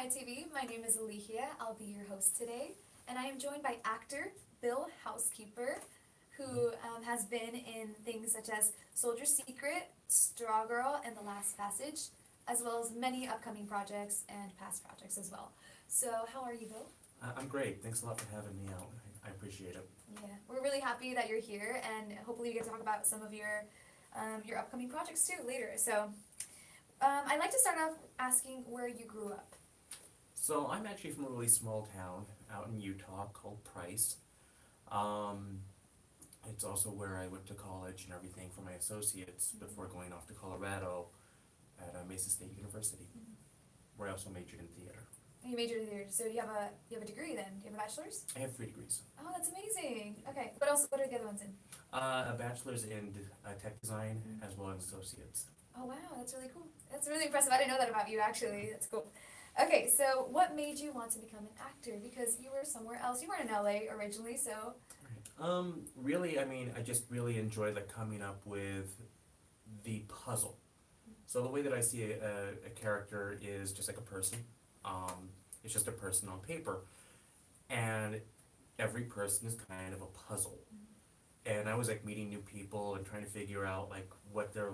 TV. My name is Alihia. I'll be your host today, and I am joined by actor Bill Houskeeper, who has been in things such as Soldier's Secret, Straw Girl, and The Last Passage, as well as many upcoming projects and past projects as well. So, how are you, Bill? I'm great. Thanks a lot for having me out. I appreciate it. Yeah, we're really happy that you're here, and hopefully we get to talk about some of your upcoming projects too later. So, I'd like to start off asking where you grew up. So I'm actually from a really small town out in Utah called Price. Um, it's also where I went to college and everything for my associates before going off to Colorado at Mesa State University, where I also majored in theater. You majored in theater, so you have a degree then. You have a bachelor's? I have 3 degrees. Oh, that's amazing. Okay, what else? What are the other ones in? A bachelor's in tech design as well as associates. Oh wow, that's really cool. That's really impressive. I didn't know that about you actually. That's cool. Okay, so what made you want to become an actor? Because you were somewhere else. You weren't in LA originally, so. Really, I mean, I just really enjoyed like coming up with the puzzle. So the way that I see a character is just like a person. It's just a person on paper, and every person is kind of a puzzle. And I was like meeting new people and trying to figure out like what they're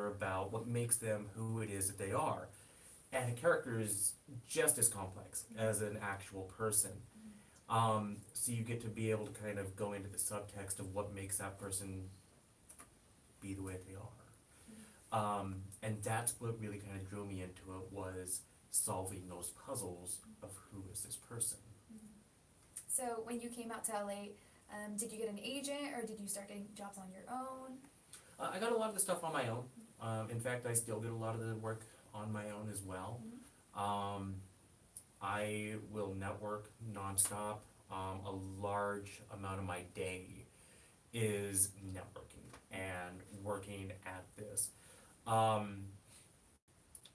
about, what makes them who it is that they are. And a character is just as complex as an actual person. So you get to be able to kind of go into the subtext of what makes that person be the way they are. And that's what really kind of drew me into it, was solving those puzzles of who is this person. So when you came out to LA, did you get an agent or did you start getting jobs on your own? I got a lot of the stuff on my own. In fact, I still get a lot of the work on my own as well. I will network nonstop. A large amount of my day is networking and working at this.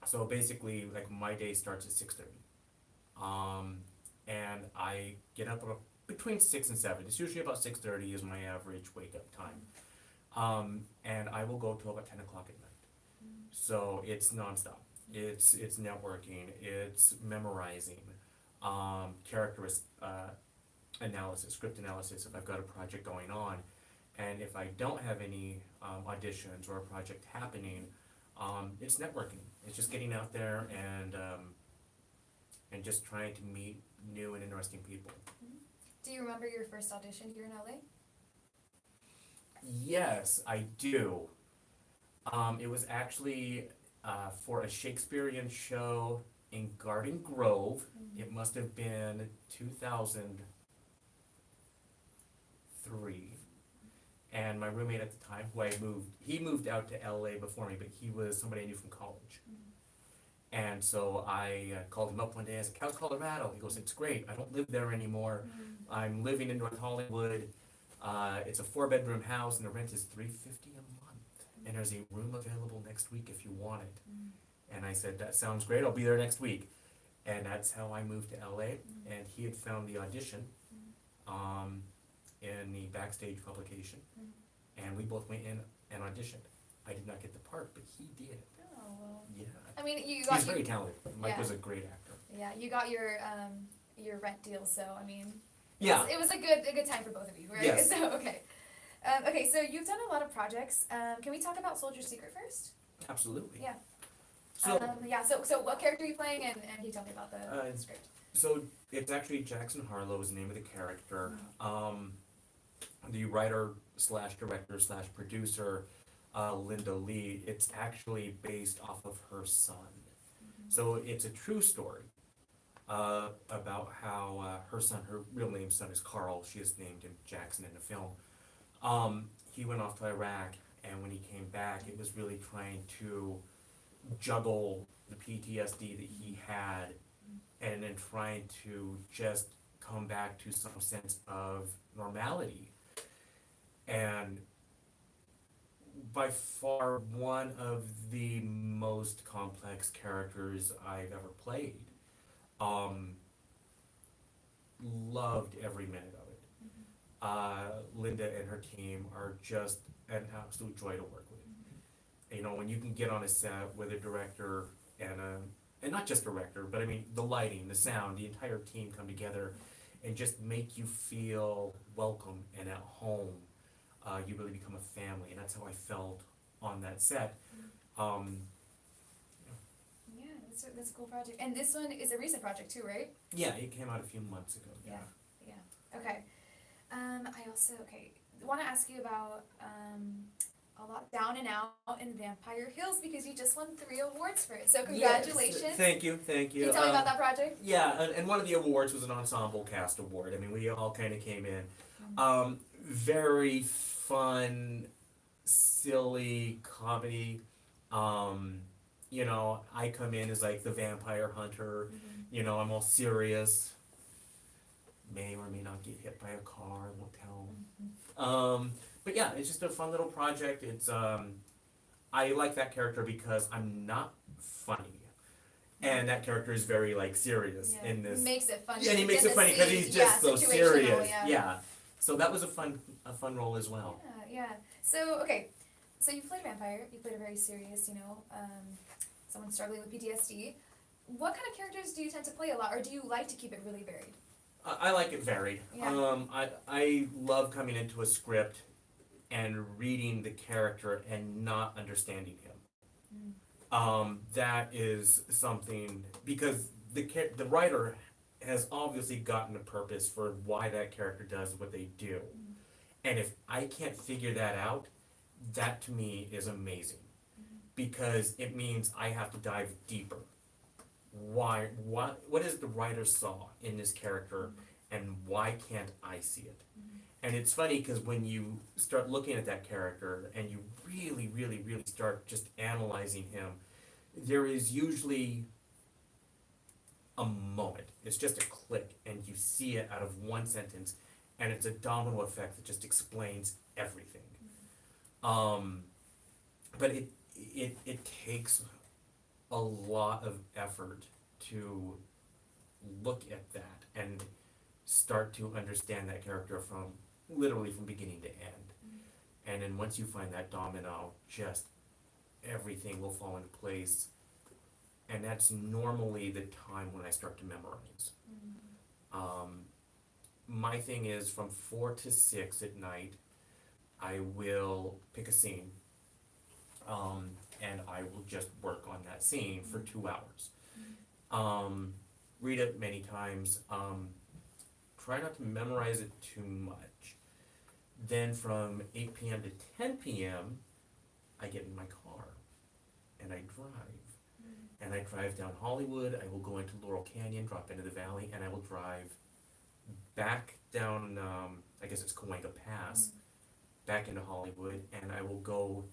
So basically, like my day starts at 6:30, and I get up about between 6 and 7. It's usually about 6:30 is my average wake up time, and I will go till about 10 o'clock at night. So it's nonstop. It's networking. It's memorizing, character analysis, script analysis. If I've got a project going on, and if I don't have any auditions or a project happening, it's networking. It's just getting out there and just trying to meet new and interesting people. Do you remember your first audition here in LA? Yes, I do. It was actually for a Shakespearean show in Garden Grove. It must have been 2003. And my roommate at the time, he moved out to LA before me, but he was somebody I knew from college. And so I called him up one day. I said, "How's Colorado?" He goes, "It's great. I don't live there anymore. I'm living in North Hollywood. It's a 4-bedroom house, and the rent is $350 a month. And there's a room available next week if you want it." And I said, "That sounds great. I'll be there next week." And that's how I moved to LA. And he had found the audition in the Backstage publication, and we both went in and auditioned. I did not get the part, but he did. Oh well. Yeah. I mean, you got. He's very talented. Mike Yeah. was a great actor. Yeah, you got your rent deal, so I mean. Yeah. It was a good time for both of you, right? Yes. So okay. Okay, so you've done a lot of projects. Can we talk about Soldier's Secret first? Absolutely. Yeah. So, So what character are you playing, and can you tell me about the script? so it's actually Jackson Harlow is the name of the character. The writer slash director slash producer, Linda Lee, it's actually based off of her son. So it's a true story about how her real son is Carl. She is named him Jackson in the film. He went off to Iraq, and when he came back, it was really trying to juggle the PTSD that he had, and then trying to just come back to some sense of normality. And by far one of the most complex characters I've ever played. Loved every minute of it. Linda and her team are just an absolute joy to work with. You know, when you can get on a set with a director and and not just director, but I mean the lighting, the sound, the entire team come together and just make you feel welcome and at home. You really become a family, and that's how I felt on that set. Um, Yeah, that's a cool project. And this one is a recent project too, right? yeah, it came out a few months ago. Yeah. Okay. I also want to ask you about a lot Down and Out in Vampire Hills because you just won 3 awards for it. So congratulations. Yes, thank you. Can you tell me about that project? Yeah, and one of the awards was an ensemble cast award. I mean, we all kind of came in. Very fun, silly comedy. You know, I come in as like the vampire hunter. You know, I'm all serious. May or may not get hit by a car. I won't tell. But yeah, it's just a fun little project. It's I like that character because I'm not funny, and that character is very like serious in this. Makes it funny. Yeah, and he makes it funny because he's just so serious. Yeah. So that was a fun role as well. Yeah. So so you played a vampire. You played a very serious, someone struggling with PTSD. What kind of characters do you tend to play a lot, or do you like to keep it really varied? I like it varied. Yeah. I love coming into a script and reading the character and not understanding him. That is something because the writer has obviously gotten a purpose for why that character does what they do, and if I can't figure that out, that to me is amazing, because it means I have to dive deeper. What is the writer saw in this character, and why can't I see it? And it's funny because when you start looking at that character and you really, really, really start just analyzing him, there is usually a moment. It's just a click, and you see it out of one sentence, and it's a domino effect that just explains everything. But it takes a lot of effort to look at that and start to understand that character from literally from beginning to end. And then once you find that domino, just everything will fall into place. And that's normally the time when I start to memorize. My thing is from 4 to 6 at night, I will pick a scene, and I will just work on that scene for 2 hours. Read it many times. Try not to memorize it too much. Then from 8 p.m. to 10 p.m., I get in my car and I drive. And I drive down Hollywood. I will go into Laurel Canyon, drop into the valley, and I will drive back down, I guess it's Cahuenga Pass, back into Hollywood, and I will go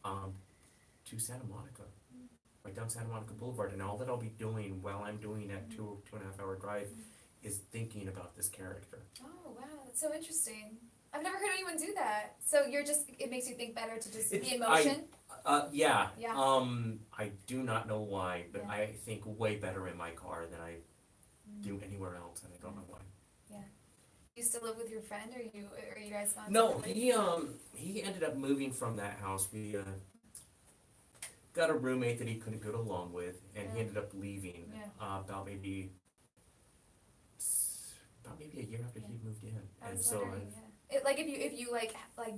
to Santa Monica, right down Santa Monica Boulevard, and all that I'll be doing while I'm doing that 2.5 hour drive is thinking about this character. Oh wow, that's so interesting. I've never heard anyone do that. So it makes you think better to just be in motion? Yeah. Yeah. I do not know why, but Yeah. I think way better in my car than I do anywhere else, and I don't know why. Yeah. You still live with your friend, or are you guys not? No, he ended up moving from that house. We got a roommate that he couldn't get along with, and he ended up leaving about maybe a year after he moved in. I was wondering, if you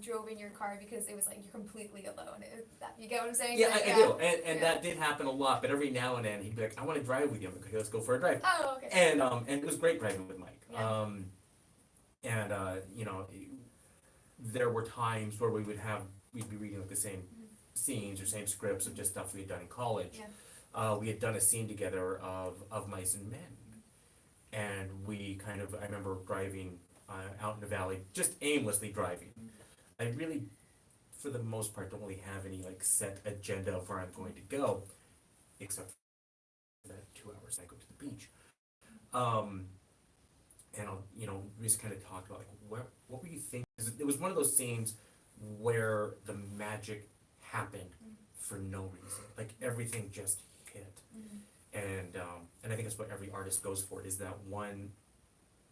drove in your car because it was like you're completely alone. You get what I'm saying? Yeah, I do, and that did happen a lot. But every now and then he'd be like, "I want to drive with you." I'm like, "Okay, let's go for a drive." Oh, okay. And it was great driving with Mike. Yeah. There were times where we'd be reading like the same scenes or same scripts of just stuff we had done in college. Yeah. We had done a scene together of Mice and Men, and I remember driving out in the valley, just aimlessly driving. I really, for the most part, don't really have any like set agenda of where I'm going to go, except for that 2 hours I go to the beach. And I'll, we just kind of talk about like what were you thinking? It was one of those scenes where the magic happened for no reason. Like everything just hit. And I think that's what every artist goes for, is that one,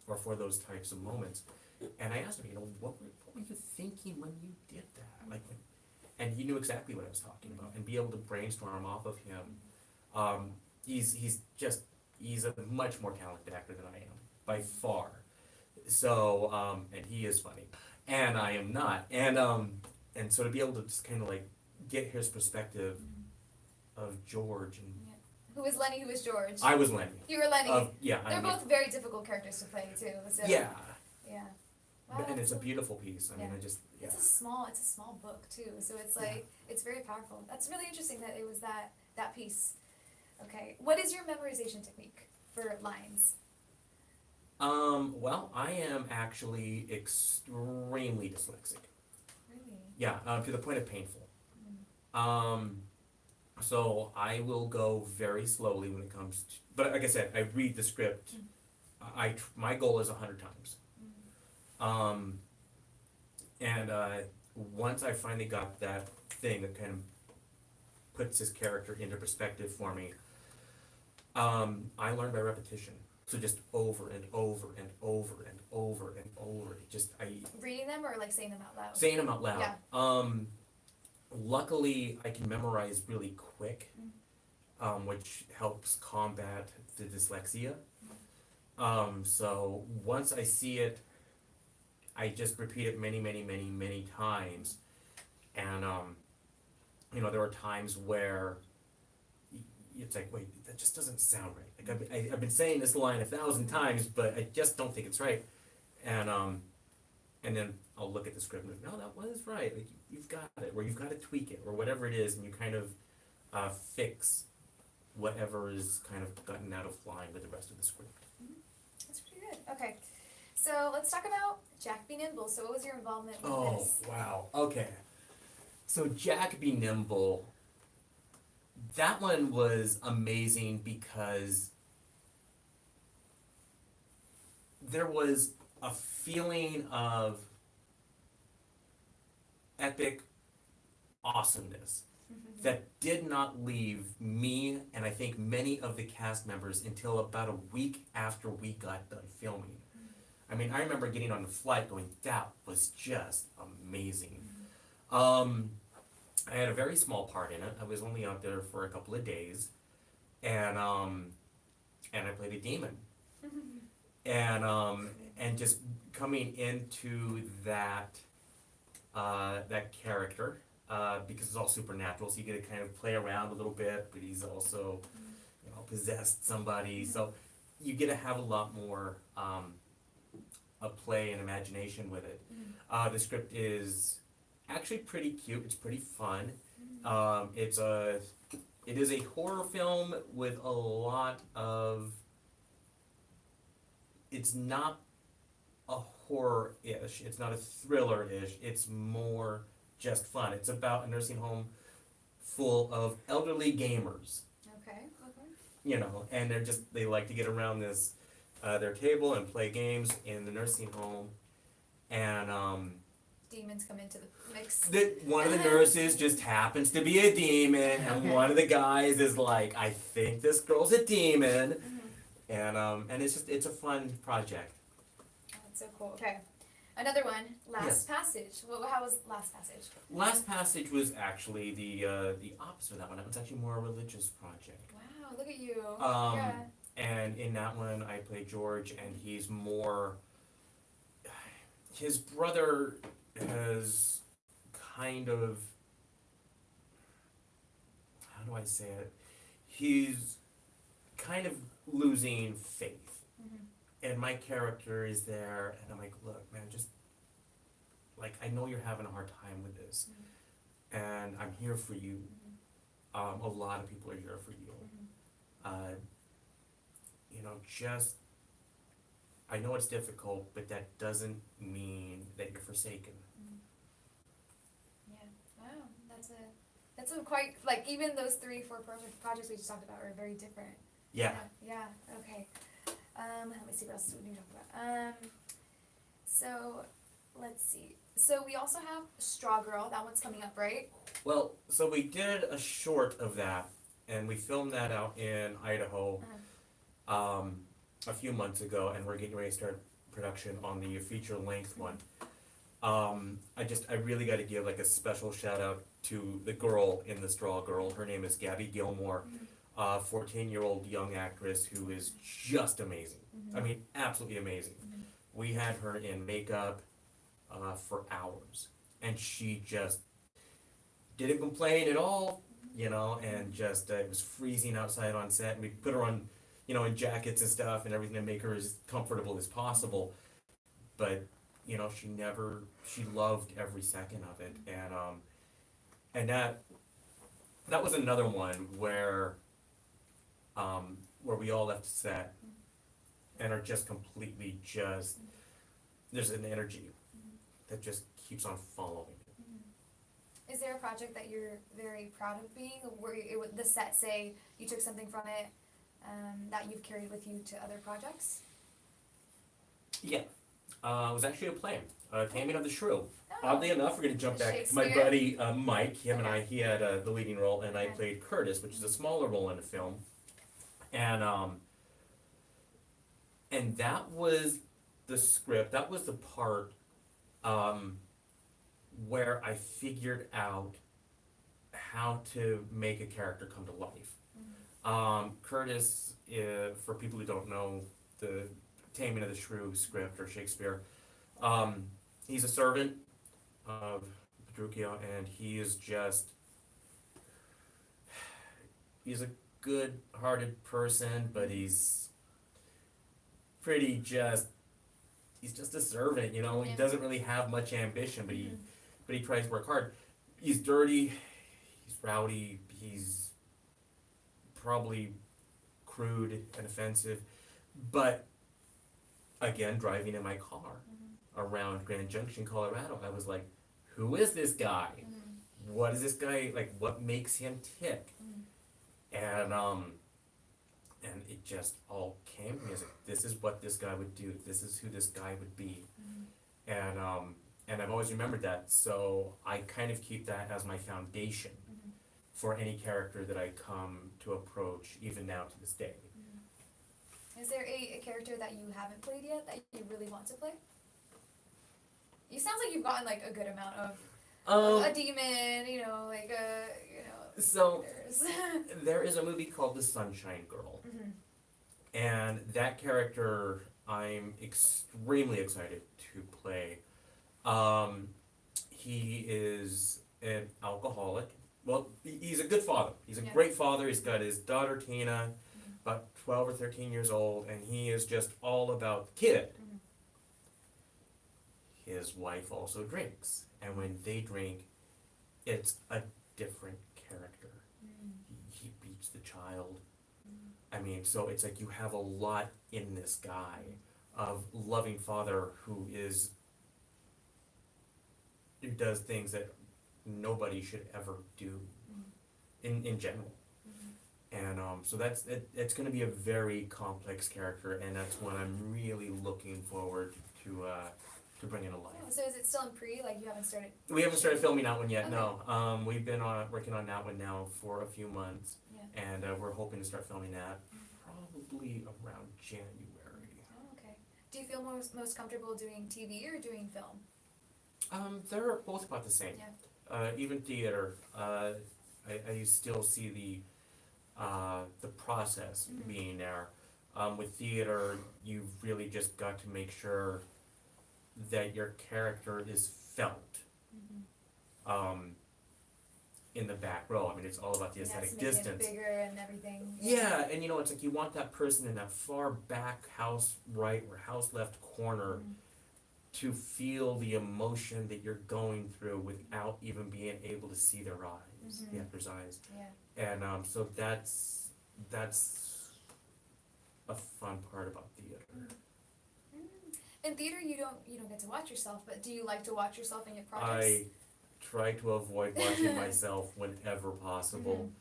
or for those types of moments. And I asked him, what were you thinking when you did that? And he knew exactly what I was talking about, and be able to brainstorm off of him. he's a much more talented actor than I am by far. So and he is funny, and I am not, and so to be able to just kind of like get his perspective of George and Yeah. Who was Lenny? Who was George? I was Lenny. You were Lenny. Yeah, They're both very difficult characters to play too. So. Yeah, Yeah. Wow, and it's a that's beautiful piece. I mean, Yeah. I just yeah. It's a small book too, so it's like it's very powerful. That's really interesting that it was that piece. Okay, what is your memorization technique for lines? Well, I am actually extremely dyslexic. Really? Yeah, to the point of painful. Mm. So I will go very slowly when it comes to, but like I said, I read the script. My goal is 100 times. Mm. And once I finally got that thing that kind of puts his character into perspective for me, I learned by repetition. So just over and over and over and over and over. It just Reading them or like saying them out loud? saying them out loud. Yeah. Luckily, I can memorize really quick, Mm. which helps combat the dyslexia. So once I see it, I just repeat it many, many, many, many times. And, there are times where it's like, wait, that just doesn't sound right. Like I've been saying this line 1,000 times, but I just don't think it's right. And then I'll look at the script and go, no, that was right. Like you've got it, or you've got to tweak it, or whatever it is, and you kind of fix whatever is kind of gotten out of line with the rest of the script. That's pretty good. Okay, so let's talk about Jack Be Nimble. So what was your involvement with Oh, this? wow. Okay. So Jack Be Nimble, that one was amazing because there was a feeling of epic awesomeness that did not leave me and I think many of the cast members until about a week after we got done filming. I mean, I remember getting on the flight going, that was just amazing. I had a very small part in it. I was only out there for a couple of days, and I played a demon. And just coming into that character, because it's all supernatural, so you get to kind of play around a little bit, but he's also, possessed somebody, so you get to have a lot more a play and imagination with it. The script is actually pretty cute. It's pretty fun. It is a horror film with a lot of. It's not a horror-ish. It's not a thriller-ish. It's more just fun. It's about a nursing home full of elderly gamers. Okay. And they like to get around this their table and play games in the nursing home, and Demons come into the mix. one of the nurses just happens to be a demon, and one of the guys is like, I think this girl's a demon, and it's a fun project. Oh, that's so cool. Okay, another one. Last Passage. How was Last Passage? Last Passage was actually the opposite of that one. It was actually more a religious project. Wow, look at you. Yeah. And in that one, I play George, and he's more. His brother has kind of. How do I say it? He's kind of losing faith. And my character is there, and I'm like, look, man, just. Like, I know you're having a hard time with this, and I'm here for you. A lot of people are here for you. Just, I know it's difficult, but that doesn't mean that you're forsaken. Yeah. Wow. That's a quite, like, even those 3-4 projects we just talked about are very different. Yeah. Yeah. Okay. Let me see what else we need to talk about. So, let's see. So we also have Straw Girl. That one's coming up, right? Well, so we did a short of that, and we filmed that out in Idaho a few months ago, and we're getting ready to start production on the feature-length one. I really got to give like a special shout out to the girl in the Straw Girl. Her name is Gabby Gilmore. 14-year-old young actress who is just amazing. I mean, absolutely amazing. We had her in makeup for hours, and she just didn't complain at all, you know, and just it was freezing outside on set, and we put her on, you know, in jackets and stuff and everything to make her as comfortable as possible. But you know, she loved every second of it, and that was another one where we all left set and are just completely just there's an energy that just keeps on following. Is there a project that you're very proud of being, where the set say you took something from it that you've carried with you to other projects? Yeah, it was actually a play, Taming of the Shrew. Oh. Oddly enough, we're gonna jump back to my Shakespeare? buddy Mike. Him and I, Okay. he had the leading role, and I Okay. played Curtis, which is a smaller role in the film. And that was the script. That was the part where I figured out how to make a character come to life. Curtis, for people who don't know the Taming of the Shrew script or Shakespeare, he's a servant of Petruchio, and he's a good-hearted person, but he's just a servant, you know. He Yeah. doesn't really have much ambition, but he tries to work hard. He's dirty, he's rowdy, he's probably crude and offensive, but again, driving in my car around Grand Junction, Colorado, I was like, who is this guy? What is this guy, like, what makes him tick? And it just all came to me as like, this is what this guy would do, this is who this guy would be. And I've always remembered that, so I kind of keep that as my foundation for any character that I come to approach, even now to this day. Is there a character that you haven't played yet that you really want to play? You sounds like you've gotten like a good amount of a demon, you know, like So there's there is a movie called The Sunshine Girl, and that character I'm extremely excited to play. He is an alcoholic. Well, he's a good father. He's a Yeah. great father. He's got his daughter Tina, about 12 or 13 years old, and he is just all about the kid. His wife also drinks, and when they drink, it's a different character. He beats the child. I mean, so it's like you have a lot in this guy of loving father who does things that nobody should ever do in general. And so it's going to be a very complex character, and that's one I'm really looking forward to bringing to life. Oh, so is it still in pre? Like you haven't started? We haven't started filming that one yet. Okay. No, we've been working on that one now for a few months, Yeah. and we're hoping to start filming that probably around January. Oh, okay. Do you feel most comfortable doing TV or doing film? They're both about the same. Yeah. Even theater, I still see the process being there. With theater, you've really just got to make sure that your character is felt in the back row. I mean, it's all about the aesthetic Yes, making distance. it bigger and everything. Yeah, and you know, it's like you want that person in that far back house right or house left corner to feel the emotion that you're going through without even being able to see their eyes, the actor's eyes. Yeah. And so that's a fun part about theater. In theater, you don't get to watch yourself, but do you like to watch yourself in your projects? I try to avoid watching myself whenever possible.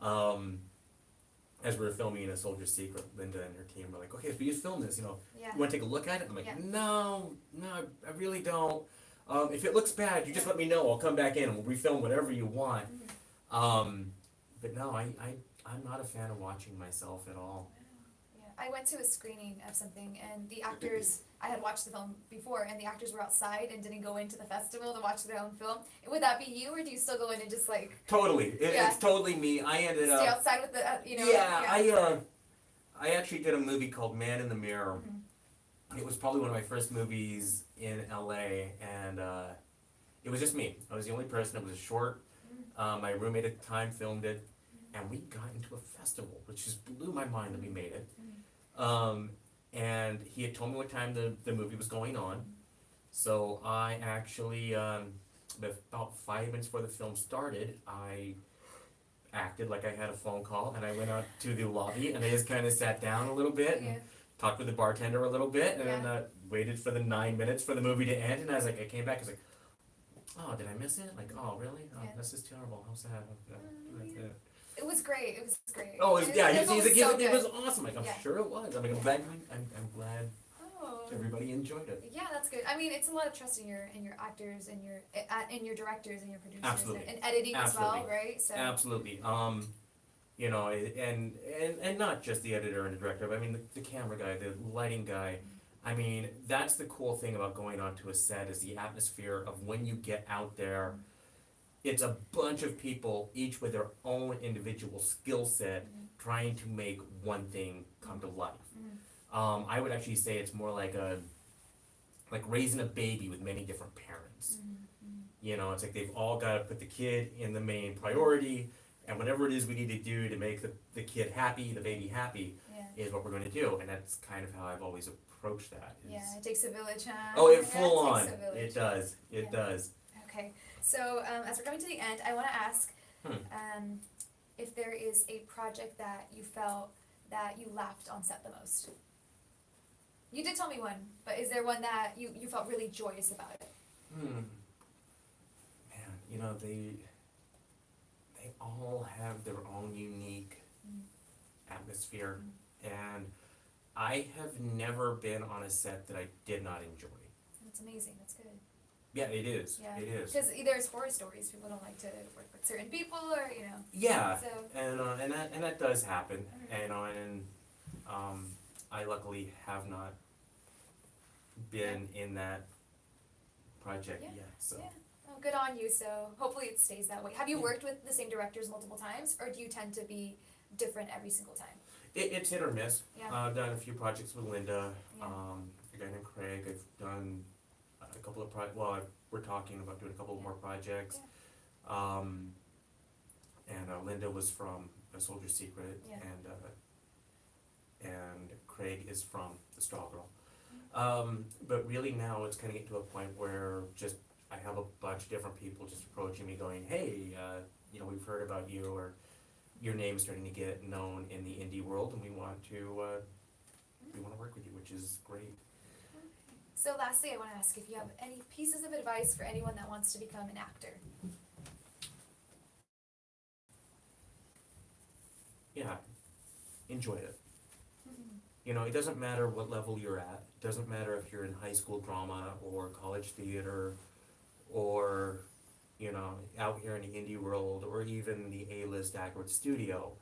As we were filming A Soldier's Secret, Linda and her team were like, okay, if we just film this, you know, Yeah. you want to take a look at it? I'm like, Yeah. no, I really don't. If it looks bad, you just let me know. I'll come back in and we'll refilm whatever you want. But no, I'm not a fan of watching myself at all. Yeah. I went to a screening of something, and the actors, I had watched the film before, and the actors were outside and didn't go into the festival to watch their own film. Would that be you, or do you still go in and just like Totally, Yeah. it's totally me. I ended stay up. outside with the, I actually did a movie called Man in the Mirror. Mhm. It was probably one of my first movies in LA, and it was just me. I was the only person. It was a short. My roommate at the time filmed it, and we got into a festival, which just blew my mind that we made it. And he had told me what time the movie was going on, so I actually, about 5 minutes before the film started, I acted like I had a phone call, and I went out to the lobby, and I just kind of sat down a little bit and Yeah. talked with the bartender a little bit, and Yeah. waited for the 9 minutes for the movie to end, and I came back, I was like, oh, did I miss it? Like, oh, really? Oh, Yeah. this is terrible. How sad. Yeah. It was great. It was great. Oh, yeah, it was so it was good. awesome. Like, I'm Yeah. sure it was. I'm glad. I'm glad Oh. everybody enjoyed it. Yeah, that's good. I mean, it's a lot of trust in your actors and your directors and your producers Absolutely. and editing as well, Absolutely. right? So Absolutely. You know, and not just the editor and the director, but I mean the camera guy, the lighting guy. I mean, that's the cool thing about going onto a set is the atmosphere of when you get out there. It's a bunch of people, each with their own individual skill set, trying to make one thing come to life. I would actually say it's more like raising a baby with many different parents. You know, it's like they've all got to put the kid in the main priority, and whatever it is we need to do to make the kid happy, the baby happy, yeah. is what we're going to do. And that's kind of how I've always approached that. Yeah, it takes a village, huh? Oh, it Yeah, full on. takes a village. It does. It Yeah. does. Okay, so as we're coming to the end, I want to ask if there is a project that you felt that you laughed on set the most. You did tell me one, but is there one that you felt really joyous about it? Man, you know, they all have their own unique atmosphere, and I have never been on a set that I did not enjoy. That's amazing. That's good. Yeah, it is. Yeah. It is. Because there's horror stories. People don't like to work with certain people, or Yeah, So and that does happen, Mhm. and I luckily have not been in that project Yeah. yet. So yeah. Oh, good on you. So hopefully it stays that way. Have you Yeah. worked with the same directors multiple times, or do you tend to be different every single time? it's hit or miss. Yeah. I've done a few projects with Linda. Yeah. A guy named Craig. I've done a couple of we're talking about doing a couple more projects. And Linda was from A Soldier's Secret, Yeah. and Craig is from The Straw Girl. But really now it's kind of getting to a point where just I have a bunch of different people just approaching me going, hey, you know, we've heard about you, or your name's starting to get known in the indie world, and we want to work with you, which is great. So lastly, I want to ask if you have any pieces of advice for anyone that wants to become an actor. Yeah, enjoy it. You know, it doesn't matter what level you're at. It doesn't matter if you're in high school drama or college theater or, you know, out here in the indie world or even the A-list actor at studio.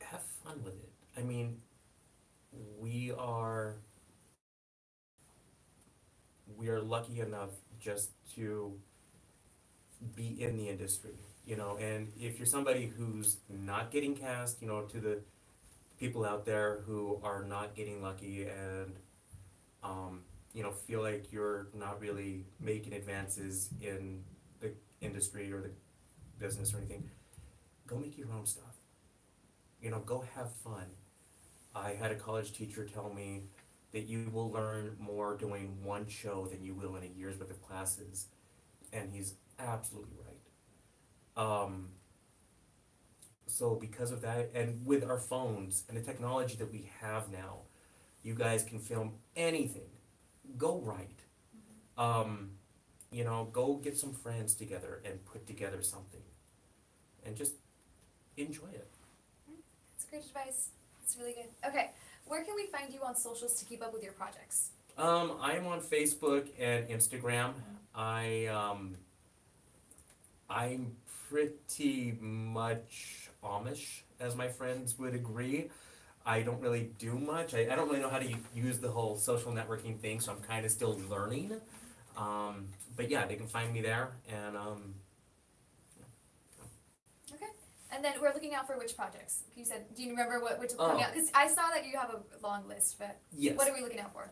Have fun with it. I mean, we are lucky enough just to be in the industry, you know, and if you're somebody who's not getting cast, you know, to the people out there who are not getting lucky and you know, feel like you're not really making advances in the industry or the business or anything, go make your own stuff. You know, go have fun. I had a college teacher tell me that you will learn more doing one show than you will in a year's worth of classes, and he's absolutely right. So because of that, and with our phones and the technology that we have now, you guys can film anything. Go write. You know, go get some friends together and put together something, and just enjoy it. That's great advice. That's really good. Okay, where can we find you on socials to keep up with your projects? I am on Facebook and Instagram. I'm pretty much Amish, as my friends would agree. I don't really do much. I don't really know how to use the whole social networking thing, so I'm kind of still learning. But yeah, they can find me there, and Okay. And then we're looking out for which projects? You said, do you remember which is coming Oh. out? Because I saw that you have a long list, but yes. what are we looking out for?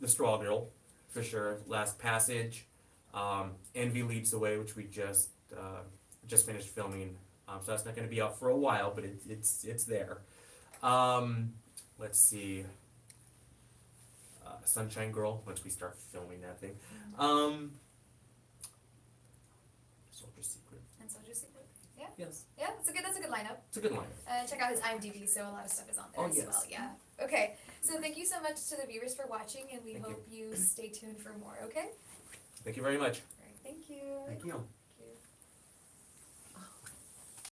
The Straw Girl, for sure. Last Passage, Envy Leads the Way, which we just finished filming. So that's not going to be out for a while, but it's there. Let's see. Sunshine Girl, once we start filming that thing. Soldier Secret. And Soldier Secret. Yeah. Yes. Yeah, that's a good lineup. It's a good lineup. Check out his IMDb, so a lot of stuff is on there Oh, as yes. well. Yeah. Okay. So thank you so much to the viewers for watching, and we Thank hope you stay tuned for more. Okay. Thank you very much. All right. Thank you. Thank you.